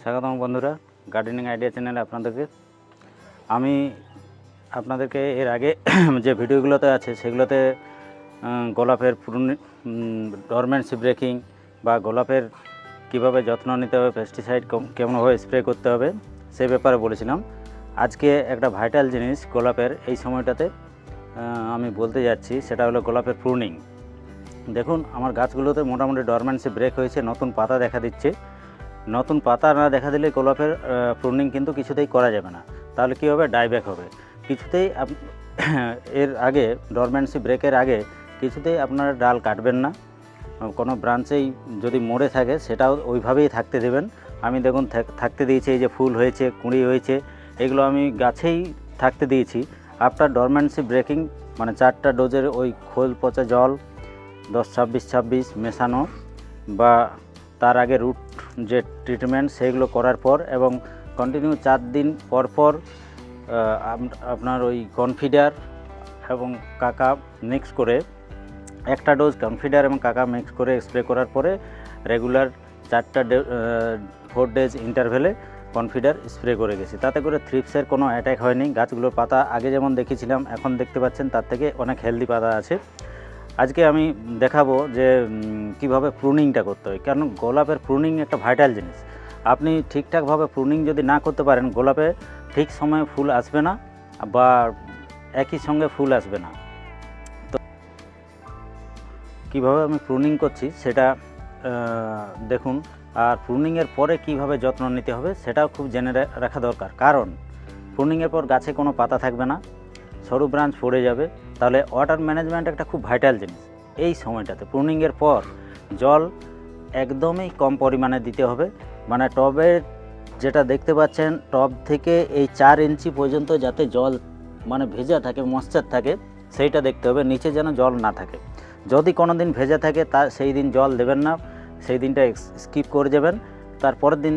স্বাগতম বন্ধুরা, gardening idea চ্যানেলে আমি আপনাদেরকে এর আগে যে ভিডিওগুলোতে আছে সেগুলোতে গোলাপের ডরমেন্সি ব্রেকিং বা গোলাপের কিভাবে যত্ন নিতে হবে, পেস্টিসাইড কেমনভাবে স্প্রে করতে হবে সেই ব্যাপারে বলেছিলাম। আজকে একটা ভাইটাল জিনিস গোলাপের এই সময়টাতে আমি বলতে যাচ্ছি, সেটা হলো গোলাপের প্রুনিং। দেখুন, আমার গাছগুলোতে মোটামুটি ডরমেন্সি ব্রেক হয়েছে, নতুন পাতা দেখা দিচ্ছে। নতুন পাতা না দেখা দিলে গোলাপের প্রুনিং কিন্তু কিছুতেই করা যাবে না। তাহলে কী হবে? ডাইব্যাক হবে কিছুতেই। এর আগে ডরমেন্সি ব্রেকের আগে কিছুতেই আপনারা ডাল কাটবেন না। কোনো ব্রাঞ্চেই যদি মরে থাকে সেটাও ওইভাবেই থাকতে দেবেন। আমি দেখুন থাকতে দিয়েছি, এই যে ফুল হয়েছে, কুঁড়ি হয়েছে, এগুলো আমি গাছেই থাকতে দিয়েছি। আফটার ডরমেন্সি ব্রেকিং মানে 4টা ডোজের ওই খোল পচা জল 10-26-26 মেশানো বা তার আগে রুট যে ট্রিটমেন্ট সেগুলো করার পর এবং কন্টিনিউ 4 দিন পর পর আপনার ওই কনফিডার এবং কাকা মিক্স করে, একটা ডোজ কনফিডার এবং কাকা মিক্স করে স্প্রে করার পরে রেগুলার 4 ডেজ ইন্টারভ্যালে কনফিডার স্প্রে করে গেছি। তাতে করে থ্রিপসের কোনো অ্যাটাক হয়নি। গাছগুলোর পাতা আগে যেমন দেখেছিলাম এখন দেখতে পাচ্ছেন তার থেকে অনেক হেলদি পাতা আছে। আজকে আমি দেখাবো যে কিভাবে প্রুনিংটা করতে হয়, কারণ গোলাপের প্রুনিং একটা ভাইটাল জিনিস। আপনি ঠিকঠাকভাবে প্রুনিং যদি না করতে পারেন, গোলাপে ঠিক সময়ে ফুল আসবে না বা একই সঙ্গে ফুল আসবে না। তো কিভাবে আমি প্রুনিং করছি সেটা দেখুন। আর প্রুনিংয়ের পরে কিভাবে যত্ন নিতে হবে সেটাও খুব জেনে রাখা দরকার, কারণ প্রুনিংয়ের পর গাছে কোনো পাতা থাকবে না, সরু ব্রাঞ্চ পড়ে যাবে। তাহলে ওয়াটার ম্যানেজমেন্ট একটা খুব ভাইটাল জিনিস। এই সময়টাতে প্রুনিংয়ের পর জল একদমই কম পরিমাণে দিতে হবে। মানে টবের যেটা দেখতে পাচ্ছেন, টব থেকে এই 4 ইঞ্চি পর্যন্ত যাতে জল মানে ভেজা থাকে, ময়েশ্চার থাকে, সেইটা দেখতে হবে। নিচে যেন জল না থাকে। যদি কোনো দিন ভেজা থাকে সেই দিন জল দেবেন না, সেই দিনটা স্কিপ করে যাবেন। তারপরের দিন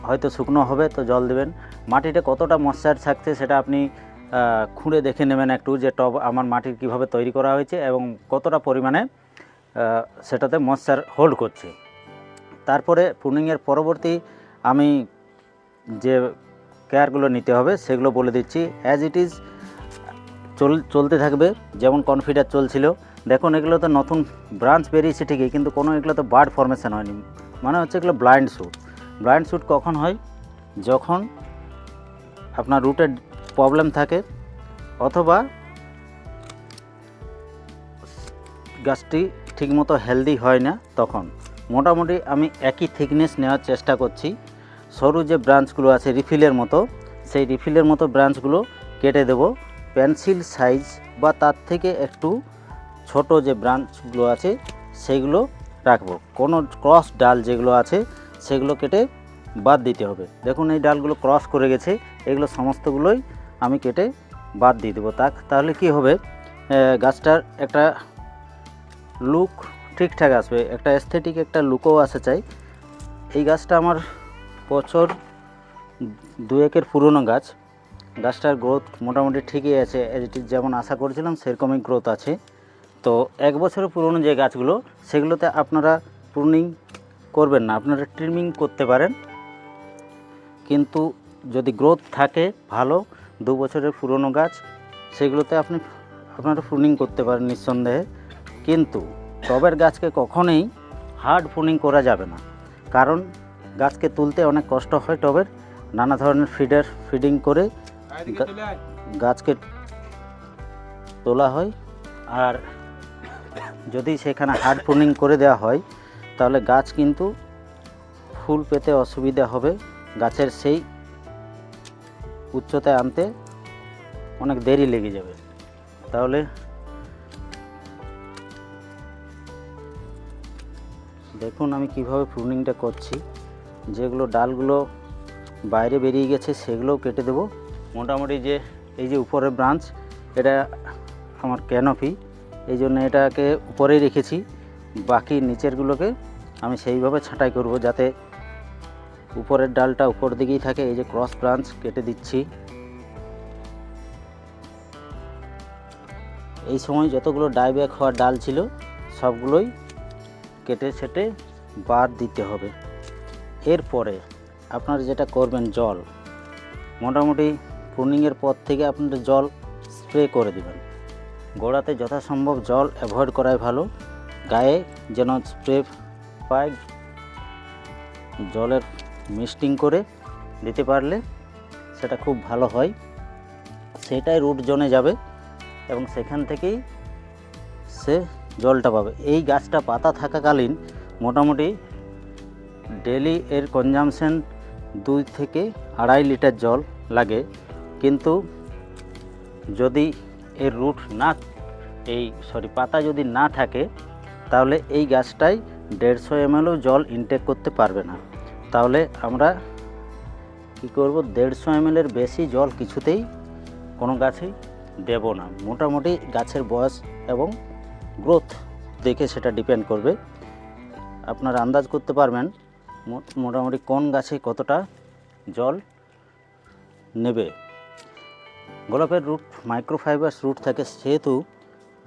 হয়তো শুকনো হবে তো জল দেবেন। মাটিটা কতটা ময়েশ্চার থাকছে সেটা আপনি খুঁড়ে দেখে নেবেন একটু, যে টব আমার মাটির কিভাবে তৈরি করা হয়েছে এবং কতটা পরিমাণে সেটাতে ময়েশ্চার হোল্ড করছে। তারপরে প্রুনিংয়ের পরবর্তী আমি যে কেয়ারগুলো নিতে হবে সেগুলো বলে দিচ্ছি। অ্যাজ ইট ইজ চলতে থাকবে। যেমন কনফিডার চলছিল, দেখুন এগুলো তো নতুন ব্রাঞ্চ বেরিয়েছে ঠিকই, কিন্তু কোনো এগুলো তো বার্ড ফর্মেশন হয়নি। মানে হচ্ছে এগুলো ব্লাইন্ড শ্যুট। ব্লাইন্ড শ্যুট কখন হয়? যখন আপনার রুটের প্রবলেম থাকে অথবা গাছটি ঠিকমতো হেলদি হয় না, তখন মোটামুটি আমি একই থিকনেস নেওয়ার চেষ্টা করছি। সরু যে ব্রাঞ্চগুলো আছে রিফিলের মতো, সেই রিফিলের মতো ব্রাঞ্চগুলো কেটে দেব। পেন্সিল সাইজ বা তার থেকে একটু ছোট যে ব্রাঞ্চগুলো আছে সেগুলো রাখবো। কোনো ক্রস ডাল যেগুলো আছে সেগুলো কেটে বাদ দিতে হবে। দেখুন এই ডালগুলো ক্রস করে গেছে, এগুলো সমস্তগুলোই আমি কেটে বাদ দিয়ে দেবো। তাহলে কি হবে? গাছটার একটা লুক ঠিকঠাক আসবে, একটা এস্থেটিক একটা লুকও আসা চাই। এই গাছটা আমার বছর 2-1 পুরনো গাছ। গাছটার গ্রোথ মোটামুটি ঠিকই আছে, যেমন আশা করেছিলাম সেরকমই গ্রোথ আছে। তো 1 বছরের পুরনো যে গাছগুলো সেগুলোতে আপনারা প্রুনিং করবেন না, আপনারা ট্রিমিং করতে পারেন। কিন্তু যদি গ্রোথ থাকে ভালো, 2 বছরের পুরনো গাছ, সেগুলোতে আপনারা প্রুনিং করতে পারেন নিঃসন্দেহে। কিন্তু টবের গাছকে কখনোই হার্ড প্রুনিং করা যাবে না, কারণ গাছকে তুলতে অনেক কষ্ট হয়। টবের নানা ধরনের ফিডিং করে গাছকে তোলা হয়। আর যদি সেখানে হার্ড প্রুনিং করে দেওয়া হয় তাহলে গাছ কিন্তু ফুল পেতে অসুবিধা হবে। গাছের সেই উচ্চতায় আনতে অনেক দেরি লেগে যাবে। তাহলে দেখুন আমি কিভাবে প্রুনিংটা করছি। যেগুলো ডালগুলো বাইরে বেরিয়ে গেছে সেগুলোও কেটে দেব। মোটামুটি এই যে উপরের ব্রাঞ্চ, এটা আমার ক্যানোপি, এই জন্য এটাকে উপরেই রেখেছি। বাকি নিচেরগুলোকে আমি সেইভাবে ছাঁটাই করব যাতে উপরের ডালটা উপর দিকেই থাকে। এই যে ক্রস ব্রাঞ্চ কেটে দিচ্ছি। এই সময় যতগুলো ডাইব্যাক হওয়ার ডাল ছিল সবগুলোই কেটে ছেটে বাদ দিতে হবে। এরপরে আপনারা যেটা করবেন, জল মোটামুটি প্রুনিংয়ের পর থেকে আপনারা জল স্প্রে করে দেবেন। গোড়াতে যথাসম্ভব জল অ্যাভয়েড করাই ভালো, গায়ে যেন স্প্রে পায়, জলের মিক্সিং করে দিতে পারলে সেটা খুব ভালো হয়। সেটাই রুট জোনে যাবে এবং সেখান থেকেই সে জলটা পাবে। এই গাছটা পাতা থাকাকালীন মোটামুটি ডেলি এর কনজামশন 2 থেকে 2.5 লিটার জল লাগে, কিন্তু যদি এর রুট না পাতা যদি না থাকে তাহলে এই গাছটাই 150 ml জল ইনটেক করতে পারবে না। তাহলে আমরা কি করব, 150 ml এর বেশি জল কিছুতেই কোনো গাছেই দেব না। মোটামুটি গাছের বয়স এবং গ্রোথ দেখে সেটা ডিপেন্ড করবে। আপনারা আন্দাজ করতে পারবেন মোটামুটি কোন গাছে কতটা জল নেবে। গোলাপের রুট মাইক্রোফাইবারস রুট থাকে, সেহেতু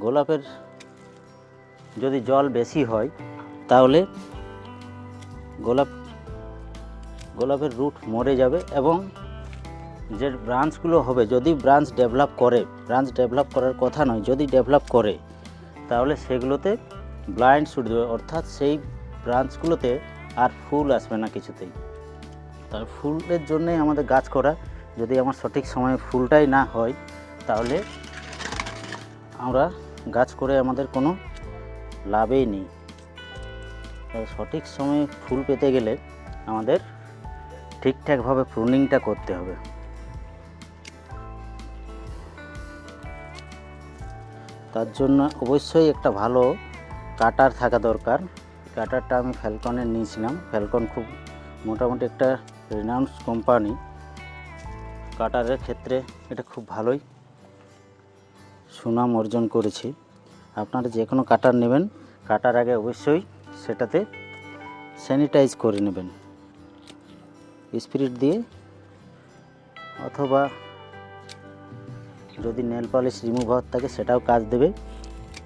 গোলাপের যদি জল বেশি হয় তাহলে গোলাপের রুট মরে যাবে এবং যে ব্রাঞ্চগুলো হবে, যদি ব্রাঞ্চ ডেভেলপ করার কথা নয়, যদি ডেভেলপ করে তাহলে সেগুলোতে ব্লাইন্ড শুট দেবে, অর্থাৎ সেই ব্রাঞ্চগুলোতে আর ফুল আসবে না কিছুতেই। তার ফুলের জন্যই আমাদের গাছ করা। যদি আমার সঠিক সময়ে ফুলটাই না হয় তাহলে আমরা গাছ করে আমাদের কোনো লাভই নেই। সঠিক সময়ে ফুল পেতে গেলে আমাদের ঠিকঠাকভাবে প্রুনিংটা করতে হবে। তার জন্য অবশ্যই একটা ভালো কাটার থাকা দরকার। কাটারটা আমি ফ্যালকনের নিয়েছিলাম। ফ্যালকন খুব মোটামুটি একটা রিনাউন্স কোম্পানি। কাটারের ক্ষেত্রে এটা খুব ভালোই সুনাম অর্জন করেছে। আপনারা যে কোনো কাটার নেবেন, কাটার আগে অবশ্যই সেটাতে স্যানিটাইজ করে নেবেন স্পিরিট দিয়ে, অথবা যদি নেল পলিশ রিমুভার থাকে সেটাও কাজ দেবে।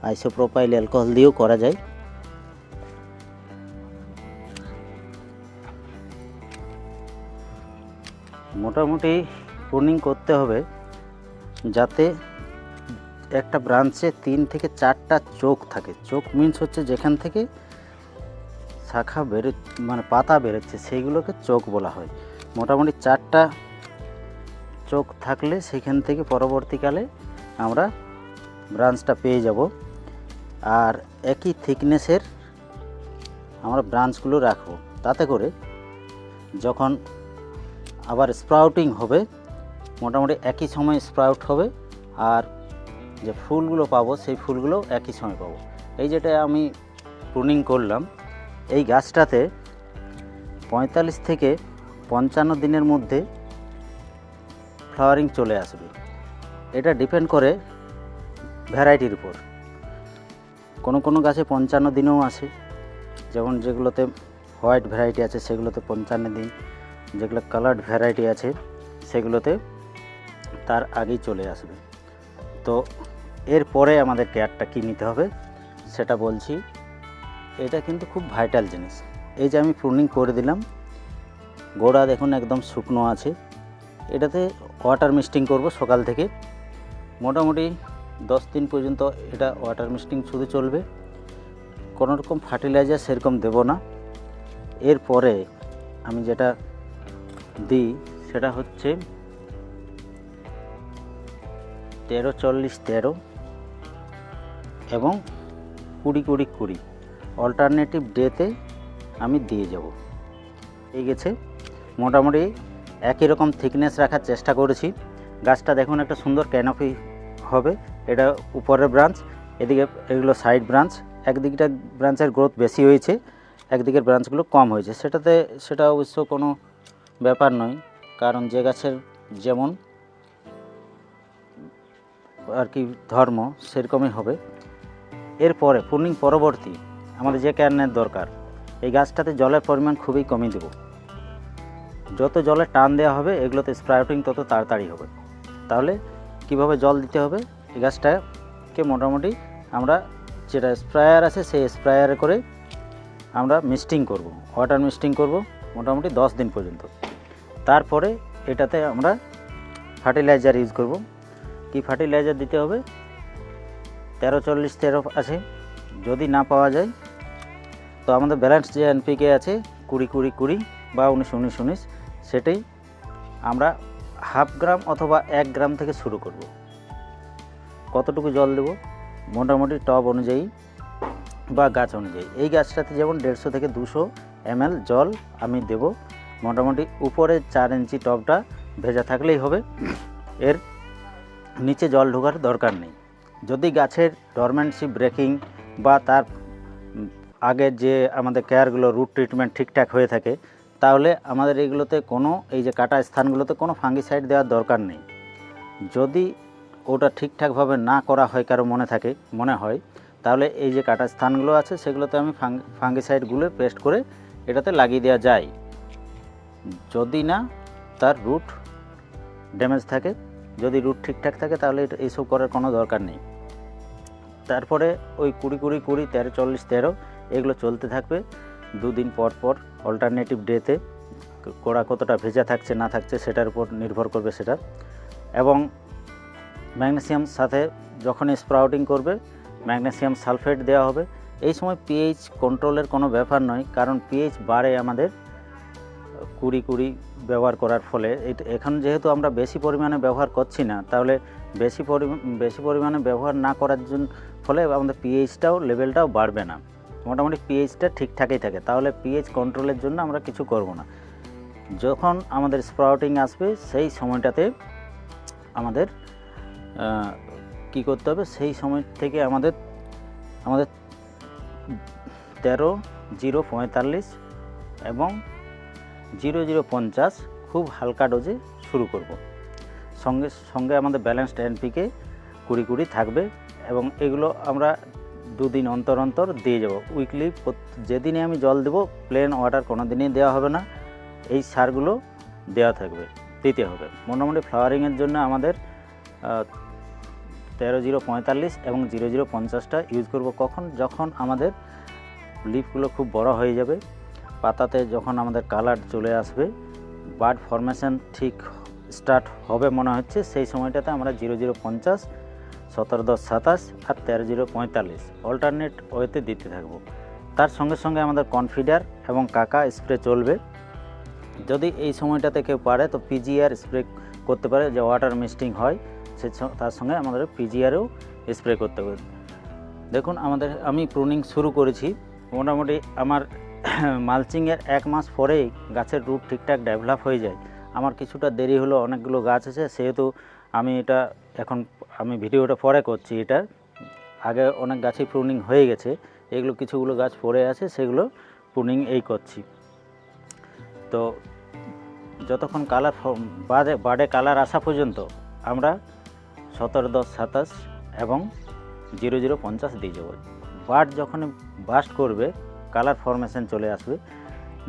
আইসোপ্রোপাইল অ্যালকোহল দিয়েও করা যায়। মোটামুটি প্রুনিং করতে হবে যাতে একটা ব্রাঞ্চে 3 থেকে 4টা চোখ থাকে। চোখ মিন্স হচ্ছে যেখান থেকে শাখা পাতা বেরোচ্ছে সেইগুলোকে চোখ বলা হয়। মোটামুটি 4টা চোখ থাকলে সেখান থেকে পরবর্তীকালে আমরা ব্রাঞ্চটা পেয়ে যাব। আর একই থিকনেসের আমরা ব্রাঞ্চগুলো রাখবো, তাতে করে যখন আবার স্প্রাউটিং হবে মোটামুটি একই সময় স্প্রাউট হবে, আর যে ফুলগুলো পাবো সেই ফুলগুলো একই সময় পাবো। এই যেটা আমি প্রুনিং করলাম, এই গাছটাতে 45 থেকে 55 দিনের মধ্যে ফ্লাওয়ারিং চলে আসবে। এটা ডিপেন্ড করে ভ্যারাইটির উপর। কোনো গাছে 55 দিনেও আসে, যেমন যেগুলোতে হোয়াইট ভ্যারাইটি আছে সেগুলোতে 55 দিন, যেগুলো কালার্ড ভ্যারাইটি আছে সেগুলোতে তার আগেই চলে আসবে। তো এরপরে আমাদের কেয়ারটা কী নিতে হবে সেটা বলছি। এটা কিন্তু খুব ভাইটাল জিনিস। এই যে আমি প্রুনিং করে দিলাম, গোড়া দেখুন একদম শুকনো আছে। এটাতে ওয়াটার মিস্টিং করব সকাল থেকে। মোটামুটি 10 দিন পর্যন্ত এটা ওয়াটার মিস্টিং শুধু চলবে, কোনো রকম ফার্টিলাইজার সেরকম দেব না। এরপরে আমি যেটা দিই সেটা হচ্ছে 13-40-13 এবং 20-20-20 অল্টারনেটিভ ডেতে আমি দিয়ে যাব। এই গেছে মোটামুটি একই রকম থিকনেস রাখার চেষ্টা করেছি। গাছটা দেখুন একটা সুন্দর ক্যানোপি হবে। এটা উপরের ব্রাঞ্চ, এদিকে এগুলো সাইড ব্রাঞ্চ। একদিকটা ব্রাঞ্চের গ্রোথ বেশি হয়েছে, একদিকের ব্রাঞ্চগুলো কম হয়েছে। সেটা অবশ্য কোনো ব্যাপার নয়, কারণ যে গাছের যেমন আর কি ধর্ম সেরকমই হবে। এরপরে প্রুনিং পরবর্তী আমাদের যে কেয়ারের দরকার, এই গাছটাতে জলের পরিমাণ খুবই কমিয়ে দেব। যত জলে টান দেওয়া হবে এগুলোতে স্প্রাউটিং তত তাড়াতাড়ি হবে। তাহলে কিভাবে জল দিতে হবে, এই গাছটাকে মোটামুটি আমরা যেটা স্প্রায়ার আছে সেই স্প্রায়ারে করে আমরা মিস্টিং করব, ওয়াটার মিস্টিং করব মোটামুটি 10 দিন পর্যন্ত। তারপরে এটাতে আমরা ফার্টিলাইজার ইউজ করব। কি ফার্টিলাইজার দিতে হবে? 13-40-13 আছে, যদি না পাওয়া যায় তো আমাদের ব্যালেন্স যে এনপিকে আছে 20-20-20 বা 19-19-19, সেটাই আমরা 1/2 গ্রাম অথবা 1 গ্রাম থেকে শুরু করব। কতটুকু জল দেব? মোটামুটি টব অনুযায়ী বা গাছ অনুযায়ী। এই গাছটাতে যেমন 150 থেকে 200 ml জল আমি দেব। মোটামুটি উপরে 4 ইঞ্চি টবটা ভেজা থাকলেই হবে, এর নিচে জল ঢোকার দরকার নেই। যদি গাছের ডরমেন্সি ব্রেকিং বা তার আগের যে আমাদের কেয়ারগুলো রুট ট্রিটমেন্ট ঠিকঠাক হয়ে থাকে, তাহলে আমাদের এইগুলোতে কোনো এই যে কাটা স্থানগুলোতে কোনো ফাঙ্গিসাইড দেওয়ার দরকার নেই। যদি ওটা ঠিকঠাকভাবে না করা হয় কারো মনে হয়, তাহলে এই যে কাটা স্থানগুলো আছে সেগুলোতে আমি ফাঙ্গিসাইডগুলো পেস্ট করে এটাতে লাগিয়ে দেওয়া যায়, যদি না তার রুট ড্যামেজ থাকে। যদি রুট ঠিকঠাক থাকে তাহলে এইসব করার কোনো দরকার নেই। তারপরে ওই 20-20-20, 13-40-13 এগুলো চলতে থাকবে 2 দিন পর পর অল্টারনেটিভ ডেতে। গোড়া কতটা ভেজা থাকছে না থাকছে সেটার উপর নির্ভর করবে সেটা। এবং ম্যাগনেসিয়াম সাথে যখন স্প্রাউটিং করবে ম্যাগনেসিয়াম সালফেট দেওয়া হবে। এই সময় পিএইচ কন্ট্রোলের কোনো ব্যাপার নয়, কারণ পিএইচ বাড়ে আমাদের 20-20 ব্যবহার করার ফলে। এখন যেহেতু আমরা বেশি পরিমাণে ব্যবহার করছি না, তাহলে বেশি পরিমাণে ব্যবহার না করার জন্য ফলে আমাদের পিএইচটাও লেভেলটাও বাড়বে না, মোটামুটি পিএইচটা ঠিকঠাকই থাকে। তাহলে পিএইচ কন্ট্রোলের জন্য আমরা কিছু করব না। যখন আমাদের স্প্রাউটিং আসবে সেই সময়টাতে আমাদের কি করতে হবে? সেই সময় থেকে আমাদের 13-0-45 এবং 0-0-50 খুব হালকা ডোজে শুরু করব। সঙ্গে আমাদের ব্যালেন্সড এনপিকে 20-20 থাকবে এবং এগুলো আমরা 2 দিন অন্তর অন্তর দিয়ে যাব উইকলি। যেদিনে আমি জল দেবো প্লেন ওয়াটার কোনো দিনই দেওয়া হবে না, এই সারগুলো দিতে হবে। মোটামুটি ফ্লাওয়ারিংয়ের জন্য আমাদের 13-0-45 এবং 0-0-50টা ইউজ করব। যখন আমাদের লিফগুলো খুব বড় হয়ে যাবে, পাতাতে যখন আমাদের কালার চলে আসবে, বাড ফরমেশন ঠিক স্টার্ট হবে মনে হচ্ছে, সেই সময়টাতে আমরা 0-0-50, 17-10-27 আর 13-0-45 অল্টারনেট ওয়েতে দিতে থাকবো। তার সঙ্গে সঙ্গে আমাদের কনফিডার এবং কাকা স্প্রে চলবে। যদি এই সময়টাতে কেউ পারে তো পিজিআর স্প্রে করতে পারে, যে ওয়াটার মিস্টিং হয় তার সঙ্গে আমাদের পিজিআরও স্প্রে করতে হবে। দেখুন আমি প্রুনিং শুরু করেছি, মোটামুটি আমার মালচিংয়ের 1 মাস পরেই গাছের রুট ঠিকঠাক ডেভেলপ হয়ে যায়। আমার কিছুটা দেরি হলো, অনেকগুলো গাছ আছে, সেহেতু আমি ভিডিওটা পরে করছি। এটা আগে অনেক গাছই প্রুনিং হয়ে গেছে, এগুলো কিছুগুলো গাছ পড়ে আছে, সেগুলো প্রুনিং করছি। তো যতক্ষণ কালার বাডে কালার আসা পর্যন্ত আমরা 17-10-27 এবং 0-0-50 দিয়ে যাবো। বাড যখন বাস্ট করবে কালার ফরমেশন চলে আসবে।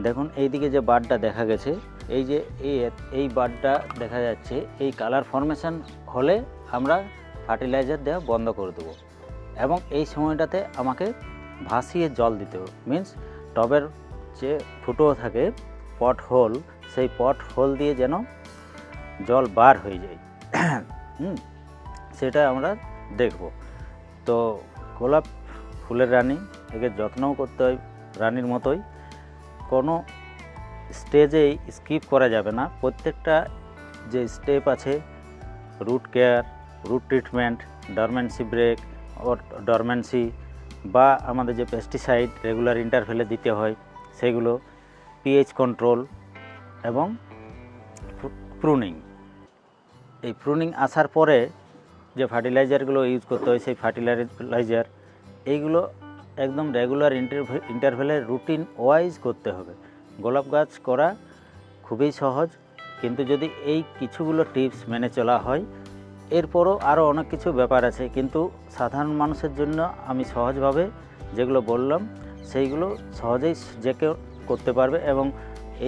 দেখুন এইদিকে যে বাডটা দেখা গেছে, এই বাডটা দেখা যাচ্ছে, এই কালার ফরমেশন হলে আমরা ফার্টিলাইজার দেওয়া বন্ধ করে দেবো। এবং এই সময়টাতে আমাকে ভাসিয়ে জল দিতে হবে, মিন্স টবের যে ফুটো থাকে পট হোল, সেই পট হোল দিয়ে যেন জল বার হয়ে যায়, সেটা আমরা দেখব। তো গোলাপ ফুলের রানী, একে যত্নও করতে হয় রানীর মতোই, কোনো স্টেজেই স্কিপ করা যাবে না। প্রত্যেকটা যে স্টেপ আছে, root care, root treatment, dormancy break dormancy বা আমাদের যে পেস্টিসাইড রেগুলার ইন্টারভেলে দিতে হয় সেগুলো, পিএইচ কন্ট্রোল এবং প্রুনিং। এই প্রুনিং আসার পরে যে ফার্টিলাইজারগুলো ইউজ করতে হয়, সেই ফার্টিলাইজার এইগুলো একদম রেগুলার ইন্টারভেলে রুটিন ওয়াইজ করতে হবে। গোলাপ গাছ করা খুবই সহজ, কিন্তু যদি এই কিছুগুলো টিপস মেনে চলা হয়, এরপরও আরও অনেক কিছু ব্যাপার আছে, কিন্তু সাধারণ মানুষের জন্য আমি সহজভাবে যেগুলো বললাম সেইগুলো সহজেই যে কেউ করতে পারবে। এবং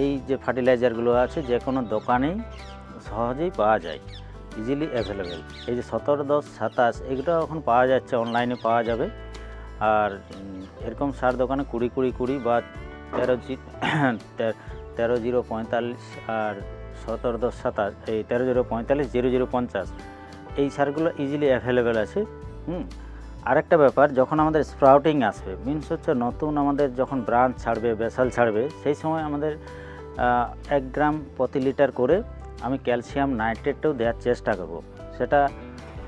এই যে ফার্টিলাইজারগুলো আছে যে কোনো দোকানেই সহজেই পাওয়া যায়, ইজিলি অ্যাভেলেবেল। এই যে 17-10-27 এগুলো এখন পাওয়া যাচ্ছে, অনলাইনে পাওয়া যাবে। আর এরকম সার দোকানে 20-20-20 বা 13-0-45 আর 17-10-27, এই 13-0-45-00-50 এই সারগুলো ইজিলি অ্যাভেলেবেল আছে। আরেকটা ব্যাপার, যখন আমাদের স্প্রাউটিং আসবে, মিনস হচ্ছে নতুন আমাদের যখন ব্রাঞ্চ ছাড়বে, বেসাল ছাড়বে, সেই সময় আমাদের 1 গ্রাম প্রতি লিটার করে আমি ক্যালসিয়াম নাইট্রেটটাও দেওয়ার চেষ্টা করব। সেটা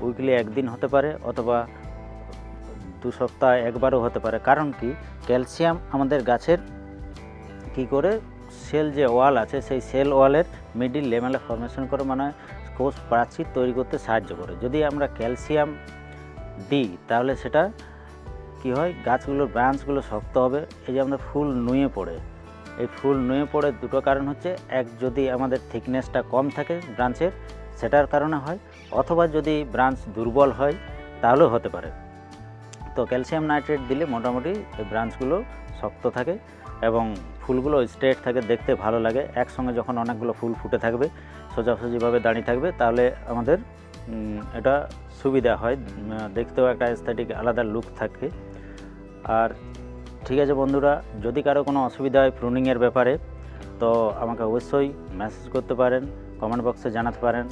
উইকলি একদিন হতে পারে অথবা 2 সপ্তাহ একবারও হতে পারে। কারণ কি, ক্যালসিয়াম আমাদের গাছের কি করে সেল যে ওয়াল আছে সেই সেল ওয়ালের মিডিল লেভেলে ফর্মেশন করে, মানে কোষ প্রাচীর তৈরি করতে সাহায্য করে। যদি আমরা ক্যালসিয়াম দিই তাহলে সেটা কি হয়, গাছগুলোর ব্রাঞ্চগুলো শক্ত হবে। এই যে আমাদের ফুল নুয়ে পড়ে, এই ফুল নুয়ে পড়ে দুটো কারণ হচ্ছে, এক যদি আমাদের থিকনেসটা কম থাকে ব্রাঞ্চের সেটার কারণে হয়, অথবা যদি ব্রাঞ্চ দুর্বল হয় তাহলেও হতে পারে। তো ক্যালসিয়াম নাইট্রেট দিলে মোটামুটি এই ব্রাঞ্চগুলো শক্ত থাকে এবং ফুলগুলো স্ট্রেট থাকে, দেখতে ভালো লাগে। একসঙ্গে যখন অনেকগুলো ফুল ফুটে থাকবে, সোজাসুজিভাবে দাঁড়িয়ে থাকবে, তাহলে আমাদের এটা সুবিধা হয়, দেখতেও একটা অ্যাস্থেটিক আলাদা লুক থাকে। আর ঠিক আছে বন্ধুরা, যদি কারো কোনো অসুবিধা হয় প্রুনিংয়ের ব্যাপারে, তো আমাকে অবশ্যই মেসেজ করতে পারেন, কমেন্ট বক্সে জানাতে পারেন,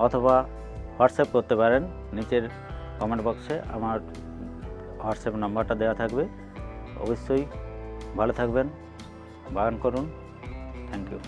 অথবা হোয়াটসঅ্যাপ করতে পারেন। নিচের কমেন্ট বক্সে আমার হোয়াটসঅ্যাপ নাম্বারটা দেওয়া থাকবে। অবশ্যই ভালো থাকবেন, বাগান করুন। Thank you.